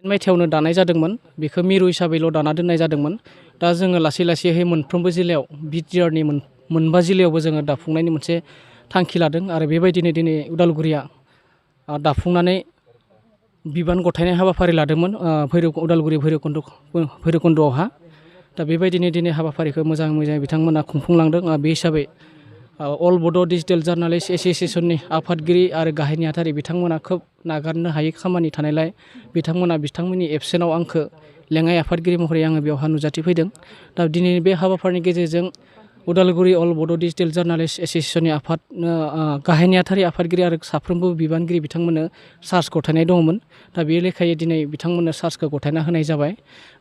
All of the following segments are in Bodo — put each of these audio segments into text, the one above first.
मायथाइयावनो दानाय जादोंमोन बेखौ मिरु हिसाबैल' दाना दोननाय जादोंमोन दा जोङो लासै लासैहाय मोनफ्रोमबो जिल्लायाव बिटिआरनि मोनबा जिल्लायावबो जोङो दाफुंनायनि मोनसे थांखि लादों आरो बेबायदिनो दिनै उदालगुरिया दाफुंनानै बिबान गथायनाय हाबाफारि लादोंमोन उदालगुरि भैरबकुन्द'आवहा दा बेबायदिनो दिनै हाबाफारिखौ मोजाङै बिथांमोना खुंफुंलांदों बे हिसाबै अल बड' डिजिटेल जार्नालिस्ट एस'सिएशननि आफादगिरि आरो गाहाय नेहाथारि बिथांमोना खोब नागारनो हायै खामानि थानायलाय बिथांमोननि एबसेन्टआव आंखौ लेङाइ आफादगिरि महरै आङो बेवहाय नुजाथिफैदों दा दिनै बे हाबाफारिनि गेजेरजों उदालगुरि अल बड' डिजिटेल जार्नालिस्ट एस'सिएशननि गाहाय नेहाथारि आफादगिरि आरो साफ्रोमबो बिबानगिरि बिथांमोननो चार्ज गथायनाय दङमोन दा बे लेखायै दिनै बिथांमोननो चार्जखौ गथायना होनाय जाबाय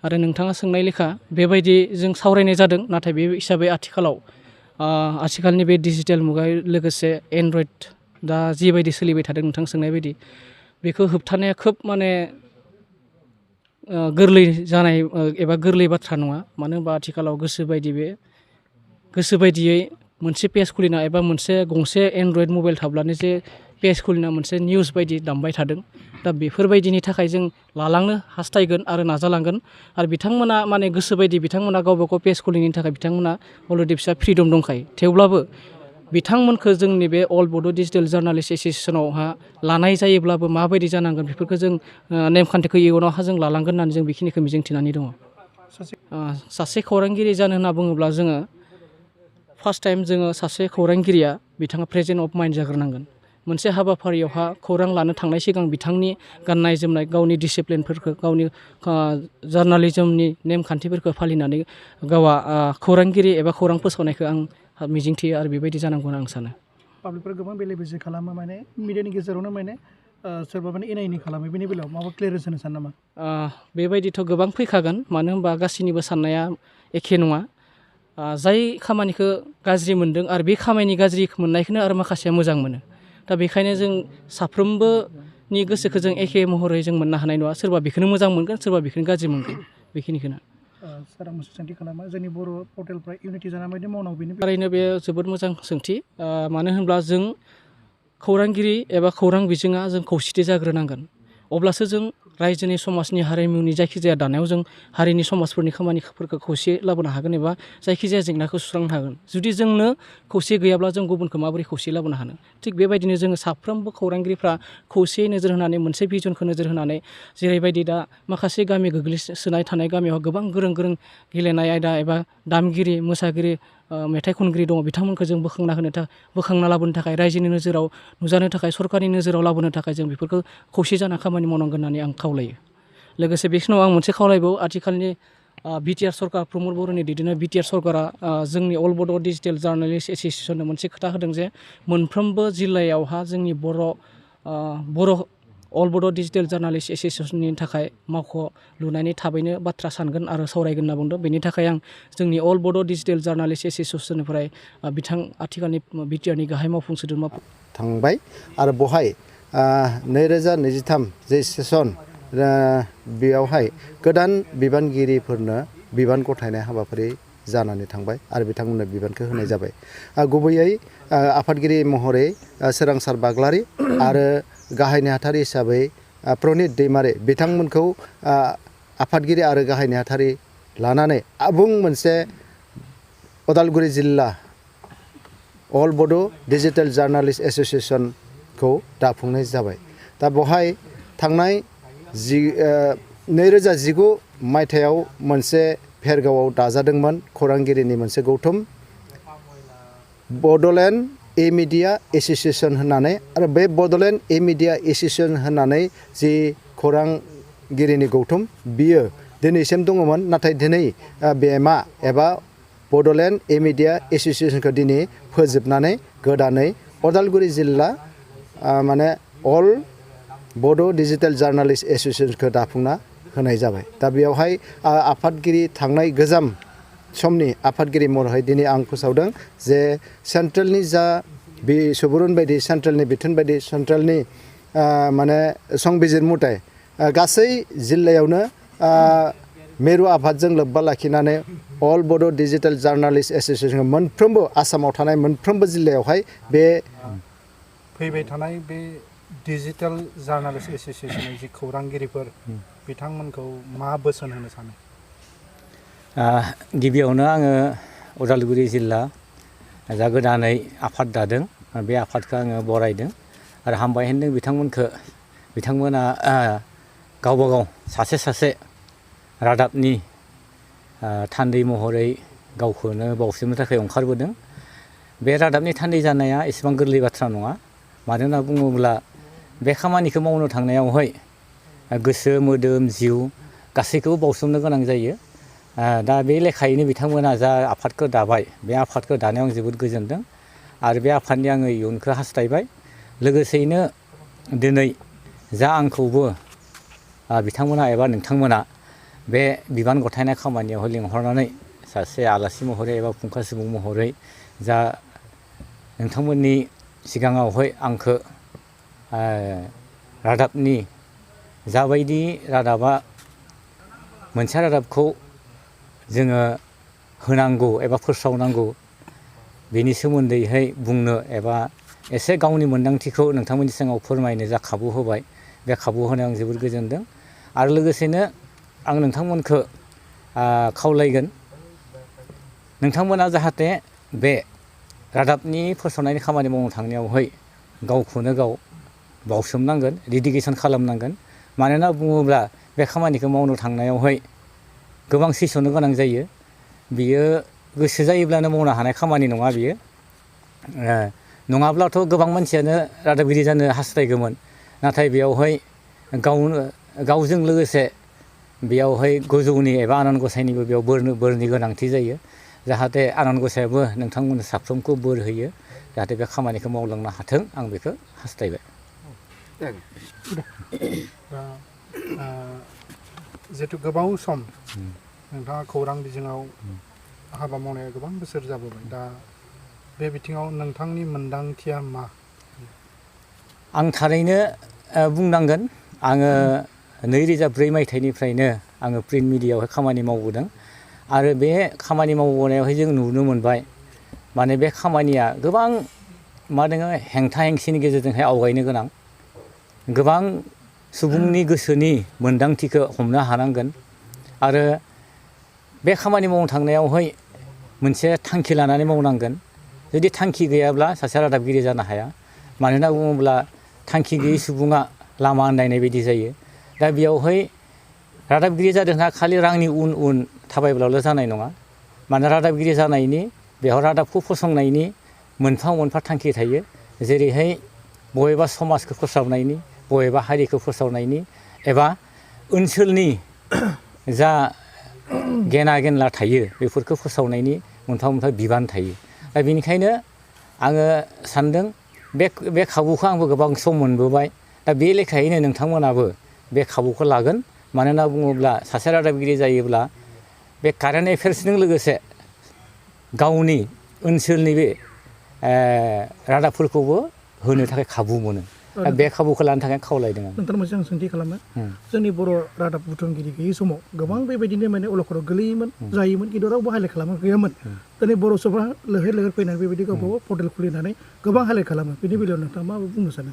आरो नोंथाङा सोंनाय लेखा बेबायदि जों सावरायनाय जादों नाथाय बे हिसाबै आथिखालनि बे डिजिटेल मुगायाव लोगोसे एन्ड्रइड दा जिबायदि सोलिबाय थादों नोंथां सोंनाय बायदि बेखौ होबथानाया खोब माने गोरलै जानाय एबा गोरलै बाथ्रा नङा मानो होनबा आथिखालाव गोसो बायदियै मोनसे पेज खुलिना एबा गंसे एन्ड्रइड मबाइल थाब्लानो जे पेज खुलिना मोनसे निउस बायदि दामबाय थादों दा बेफोरबायदिनि थाखाय जों लालांनो हास्थायगोन आरो नाजालांगोन आरो बिथांमोना माने गोसो बायदि बिथांमोना गावबा गाव पेज खुलिनायनि थाखाय बिथांमोना अलरेडि फिसा फ्रिदम दंखायो थेवब्लाबो बिथांमोनखौ जोंनि बे अल बड' डिजिटेल जार्नालिस्ट एस'सिएशनावहा लानाय जायोब्लाबो माबायदि जानांगोन बेफोरखौ जों नेमखान्थिखौ इयुनावहा जों लालांगोन होननानै जों बेखिनिखौ मिजिंथिनानै दङ सासे खौरांगिरि जानो होनना बुङोब्ला जोङो फार्स्ट टाइम जोङो सासे खौरांगिरिया बिथाङा प्रेजेन्ट अफ माइन्ड जाग्रोनांगोन मोनसे हाबाफारियावहा खौरां लानो थांनाय सिगां बिथांनि गाननाय जोमनाय गावनि डिसिप्लिनफोरखौ गावनि जार्नालिजमनि नेमखान्थिफोरखौ फालिनानै गावा खौरांगिरि एबा खौरां फोसावनायखौ आं मिजिंथियो आरो बेबायदि जानांगौ होनना आं सानो पाब्लिकफोरा गोबां बेले बेजे खालामो माने मिडियानि गेजेरावनो माने सोरबा माने एना एनि खालामो बेनि बेलायाव माबा क्लियारेन्स होनो सानो नामा बेबायदिथ' गोबां फैखागोन मानो होनबा गासैनिबो साननाया एखे नङा जाय खामानिखौ गाज्रि मोनदों आरो बे खामानि गाज्रि मोननायखौनो आरो माखासेया मोजां मोनो दा बेखायनो जों साफ्रोमबोनि गोसोखौ जों एखे महरै जों मोननो हानाय नङा सोरबा बेखौनो मोजां मोनगोन सोरबा बेखौनो गाज्रि मोनगोन बेखिनिखौनो सार आं मोनसे सोंथि खालामो जोंनि बर' पर्टेलफ्रा इउनिटि जाना माबायदि मावनांगौ बेनि थारैनो बे जोबोद मोजां सोंथि मानो होनब्ला जों खौरांगिरि एबा खौरां बिजोङा जों खौसेथि जाग्रोनांगोन अब्लासो जों रायजोनि समाजनि हारिमुनि जायखिजाया दानायाव जों हारिनि समाजफोरनि खामानिफोरखौ खौसे लाबोनो हागोन एबा जायखिजाया जेंनाखौ सुस्रांनो हागोन जुदि जोंनो खौसे गैयाब्ला जों गुबुनखौ माबोरै खौसे लाबोनो हानो थिग बेबायदिनो जोङो साफ्रोमबो खौरांगिरिफ्रा खौसेयै नोजोर होनानै मोनसे भिजनखौ नोजोर होनानै जेरैबायदि दा माखासे गामि गोग्लैसोनाय थानाय गामियाव गोबां गोरों गेलेनाय आयदा एबा दामगिरि मोसागिरि मेथाइ खनगिरि दङ बिथांमोनखौ जों बोखांना लाबोनो थाखाय रायजोनि नोजोराव नुजानो थाखाय सरकारनि नोजोराव लाबोनो थाखाय जों बेफोरखौ खौसे जाना खामानि मावनांगोन होननानै आं खावलायो लोगोसे बे समाव आं मोनसे खावलायबावो आथिखालनि बिटिआर सरकार प्रमद बर'नि दैदेननाय बिटिआर सरकारा जोंनि अल बड' डिजिटेल जार्नालिस्ट एस'सिएशननो मोनसे खोथा होदों जे मोनफ्रोमबो जिल्लायावहा जोंनि बर' अल बड' डिजिटेल जार्नालिस्ट एस'सिएशननि थाखाय मावख' लुनायनि थाबैनो बाथ्रा सानगोन आरो सावरायगोन होनना बुंदों बेनि थाखाय आं जोंनि अल बड' डिजिटेल जार्नालिस्ट एस'सिएशननिफ्राय आथिखालनि बिटिआरनि गाहाय मावफुं सोद्रोमा थांबाय आरो बहाय 2023 जे सेसन बेयावहाय गोदान बिबानगिरिफोरनो बिबान गथायनाय हाबाफारि जानानै थांबाय आरो बिथांमोननो बिबानखौ होनाय जाबाय गुबैयै आफादगिरि महरै सोरांसार बाग्लारि आरो गाहाय नेहाथारि हिसाबै प्रनित दैमारि बिथांमोनखौ आफादगिरि आरो गाहाय नेहाथारि लानानै आबुं मोनसे उदालगुरि जिल्ला अल बड' डिजिटेल जार्नालिस्ट एस'सिएशनखौ दाफुंनाय जाबाय दा बेवहाय थांनाय 2019 मायथाइयाव मोनसे भेरगावआव दाजादोंमोन खौरांगिरिनि मोनसे गौथुम बड'लेण्ड एमिडिया एस'सिएशन होननानै आरो बे बड'लेण्ड एमिडिया एस'सिएशन होननानै जि खौरांगिरिनि गौथुम बियो दिनैसिम दङमोन नाथाय दिनै बेमा एबा बड'लेण्ड एमिडिया एस'सिएशनखौ दिनै फोजोबनानै गोदानै उदालगुरि जिल्ला माने अल बड' डिजिटेल जार्नालिस्ट एस'सिएशनखौ दाफुंना होनाय जाबाय दा बेयावहाय आफादगिरि थांनाय गोजाम समनि आफादगिरि महरै दिनै आं फोसावदों जे सेन्ट्रेलनि जा बे सुबुरुन बायदि सेन्ट्रेलनि बिथोन बायदि सेन्ट्रेलनि माने संबिजिर मथै गासै जिल्लायावनो मेरु आफादजों लोब्बा लाखिनानै अल बड' डिजिटेल जार्नालिस्ट एस'सिएशन मोनफ्रोमबो आसामाव थानाय मोनफ्रोमबो जिल्लायावहाय बे फैबाय थानाय बे डिजिटेल जार्नालिस्ट एस'सिएशननि जि खौरांगिरिफोर बिथांमोनखौ मा बोसोन होनो सानो? गिबियावनो आङो उदालगुरि जिल्ला जा गोदानै आफाद दादों बे आफादखौ आङो बरायदों आरो हामबाय होनदों बिथांमोना गावबा गाव सासे रादाबनि थान्दै महरै गावखौनो बावसोमनो थाखाय ओंखारबोदों। बे रादाबनि थान्दै जानाया एसेबां गोरलै बाथ्रा नङा। मानो होनना बुङोब्ला बे खामानिखौ मावनो थांनायावहाय गोसो मोदोम जिउ गासैखौबो बावसोमनो गोनां जायो। दा बे लेखायैनो बिथांमोना जा आफादखौ दाबाय बे आफादखौ दानायाव आं जोबोद गोजोनदों आरो बे आफादनि आङो इयुनखौ हास्थायबाय। लोगोसेयैनो दिनै जा आंखौबो बिथांमोना एबा नोंथांमोना बे बिबान गथायनाय खामानियावहाय लिंहरनानै सासे आलासि महरै एबा फुंखा सुबुं महरै जा नोंथांमोननि सिगाङावहाय आंखौ रादाबनि जाबायदि रादाबा मोनसे रादाबखौ जोङो होनांगौ एबा फोस्रावनांगौ बेनि सोमोन्दैहाय बुंनो एबा एसे गावनि मोन्दांथिखौ नोंथांमोननि सिगाङाव फोरमायनो जा खाबु होबाय बे खाबु होनायाव आं जोबोद गोजोनदों। आरो लोगोसेनो आं नोंथांमोनखौ खावलायगोन नोंथांमोना जाहाथे बे रादाबनि फोसावनायनि खामानि मावनो थांनायावहाय गावखौनो गाव बावसोमनांगोन, डेडिकेसन खालामनांगोन। मानोना बुङोब्ला बे खामानिखौ मावनो थांनायावहाय गोबां सैसोनो गोनां जायो। बियो गोसो जायोब्लानो मावनो हानाय खामानि नङा बियो। नङाब्लाथ' गोबां मानसियानो रादाबगिरि जानो हास्थायगौमोन। नाथाय बेयावहाय गावजों लोगोसे बेयावहाय गोजौनि एबा आनान गसाइनिबो बेयाव बोरनि गोनांथि जायो। जाहाथे आनान गसायाबो नोंथांमोन साफ्रोमखौ बोर होयो। जाहाथे बे खामानिखौ मावलांनो हाथों आं बेखौ हास्थायबाय। जिहेथु गोबाव सम नोंथाङा खौरां बिजोङाव हाबा मावनाया गोबां बोसोर जाबोबाय। दा बे बिथिङाव नोंथांनि मोन्दांथिया मा? आं थारैनो बुंनांगोन आङो 2004 मायथाइनिफ्रायनो आङो प्रिन्ट मिडियायावहाय खामानि मावबोदों आरो बे खामानि मावबोनायावहाय जों नुनो मोनबाय माने बे खामानिया गोबां मा दङ हेंथा हेंसिनि गेजेरजोंहाय आवगायनो गोनां। गोबां सुबुंनि गोसोनि मोन्दांथिखौ हमनो हानांगोन आरो बे खामानि मावनो थांनायावहाय मोनसे थांखि लानानै मावनांगोन। जुदि थांखि गैयाब्ला सासे रादाबगिरि जानो हाया। मानोना बुङोब्ला थांखि गैयै सुबुङा लामा आन्दायनाय बायदि जायो। दा बेयावहाय रादाबगिरि जादोंहा खालि रांनि उन थाबायब्लाल' जानाय नङा। मानोना रादाबगिरि जानायनि बेयाव रादाबखौ फसंनायनि मोनफा मोनफा थांखि थायो। जेरैहाय बबेबा समाजखौ फोसाबनायनि, बबेबा हारिखौ फोसावनायनि एबा ओनसोलनि जा गेना गेनला थायो बेफोरखौ फोसावनायनि मोनफा मोनफा बिबान थायो। दा बेनिखायनो आङो सानदों बे खाबुखौ आंबो गोबां सम मोनबोबाय। दा बे लेखायैनो नोंथांमोनाबो बे खाबुखौ लागोन। मानोना बुङोब्ला सासे रादाबगिरि जायोब्ला बे कारेन्ट एफेयार्सजों लोगोसे गावनि ओनसोलनि बे रादाबफोरखौबो होनो थाखाय खाबु मोनो। दा बे खाबुखौ लानो थाखाय खावलायदों आं। नोंथांनाव मोनसे आं सोंथि खालामो। जोंनि बर' रादाब बुथुमगिरि गैयि समाव गोबां बेबायदिनो माने अलखदाव गोलैयोमोन जायोमोन खिन्थु रावबो हाइलाइट खालामो गैयामोन। दिनै बर' सुबुंआ लैहोर फैनानै बेबायदि गावखौ पर्टेल खुलिनानै गोबां हाइलाइट खालामो। बेनि बेलायाव नोंथाङा मा बुंनो सानो?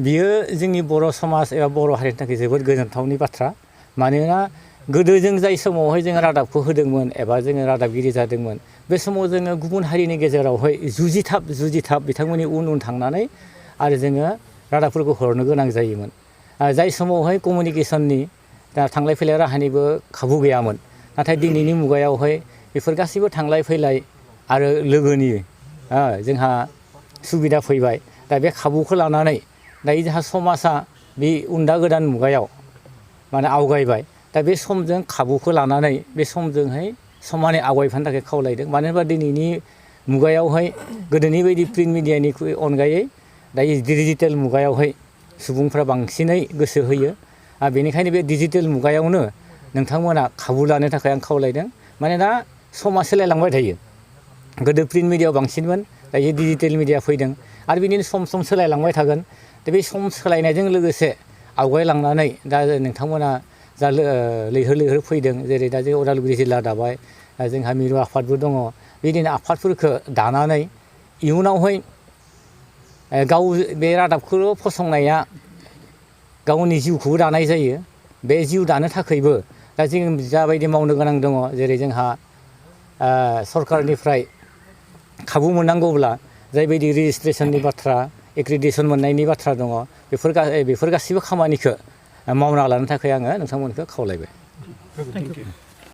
बियो जोंनि बर' समाज एबा बर' हारिनि थाखाय जोबोद गोजोनथावनि बाथ्रा। मानोना गोदो जों जाय समावहाय जोङो रादाबखौ होदोंमोन एबा जोङो रादाबगिरि जादोंमोन बे समाव जोङो गुबुन हारिनि गेजेरावहाय जुजिथाब बिथांमोननि उन थांनानै आरो जोङो रादाबफोरखौ हरनो गोनां जायोमोन। जाय समावहाय कमिउनिकेसननि थांलाय फैलाय राहानिबो खाबु गैयामोन। नाथाय दिनैनि मुगायावहाय बेफोर गासैबो थांलाय फैलाय आरो लोगोनि जोंहा सुबिदा फैबाय। दा बे खाबुखौ लानानै दायो जोंहा समाजा बे दा गोदान मुगायाव माने आवगायबाय। दा बे समजों खाबुखौ लानानै बे समजोंहाय समानै आवगायफानो थाखाय खावलायदों। मानो होनबा दिनैनि मुगायावहाय गोदोनि बायदि प्रिन्ट मिडियानि अनगायै दायो डिजिटेल मुगायावहाय सुबुंफ्रा बांसिनै गोसो होयो। बेनिखायनो बे डिजिटेल मुगायावनो नोंथांमोना खाबु लानो थाखाय आं खावलायदों। मानोना समा सोलायलांबाय थायो। गोदो प्रिन्ट मिडियाआव बांसिनमोन, दायो डिजिटेल मिडिया फैदों आरो बिदिनो सम सोलायलांबाय थागोन। दा बे सम सोलायनायजों लोगोसे आवगायलांनानै दा नोंथांमोना जा लैहोर फैदों जेरै दा जों उदालगुरि जिल्ला दाबाय, जोंहा मिरु आफादबो दङ। बिदिनो आफादफोरखौ दानानै इयुनावहाय गाव बे रादाबखौ फसंनाया गावनि जिउखौबो दानाय जायो बे जिउ दानो थाखायबो दा जों जाबायदि मावनो गोनां दङ जेरै जोंहा सरकारनिफ्राय खाबु मोननांगौब्ला जायबायदि रेजिस्ट्रेसननि बाथ्रा एक्रिडिटेसन मोननायनि बाथ्रा दङ बेफोर गासैबो खामानिखौ मावना लानो थाखाय आङो नोंथांमोनखौ खावलायबाय। Thank you.